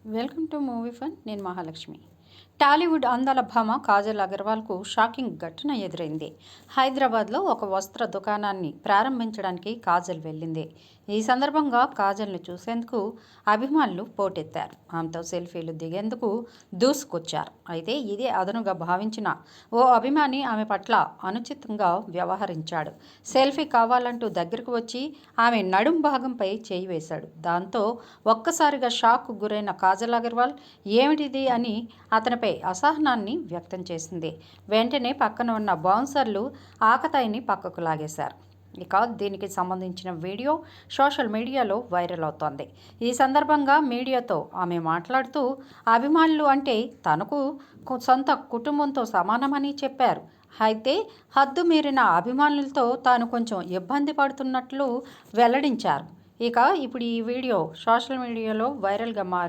Welcome to movie fun. నేను మహాలక్ష్మి. టాలీవుడ్ అందాల భామ కాజల్ అగర్వాల్కు షాకింగ్ ఘటన ఎదురైంది. హైదరాబాద్లో ఒక వస్త్ర దుకాణాన్ని ప్రారంభించడానికి కాజల్ వెళ్ళింది. ఈ సందర్భంగా కాజల్ని చూసేందుకు అభిమానులు పోటెత్తారు. ఆమెతో సెల్ఫీలు దిగేందుకు దూసుకొచ్చారు. అయితే ఇదే అదనుగా భావించిన ఓ అభిమాని ఆమె పట్ల అనుచితంగా వ్యవహరించాడు. సెల్ఫీ కావాలంటూ దగ్గరకు వచ్చి ఆమె నడుం భాగంపై చేయి వేశాడు. దాంతో ఒక్కసారిగా షాక్కు గురైన కాజల్ అగర్వాల్ ఏమిటిది అని అతనిపై అసహనాన్ని వ్యక్తం చేసింది. వెంటనే పక్కన ఉన్న బౌన్సర్లు ఆకతాయిని పక్కకు లాగేశారు. ఇక దీనికి సంబంధించిన వీడియో సోషల్ మీడియాలో వైరల్ అవుతోంది. ఈ సందర్భంగా మీడియాతో ఆమె మాట్లాడుతూ అభిమానులు అంటే తనకు సొంత కుటుంబంతో సమానమని చెప్పారు. అయితే హద్దు మీరిన అభిమానులతో తాను కొంచెం ఇబ్బంది పడుతున్నట్లు వెల్లడించారు. ఇప్పుడు ఈ వీడియో సోషల్ మీడియాలో వైరల్గా మారింది.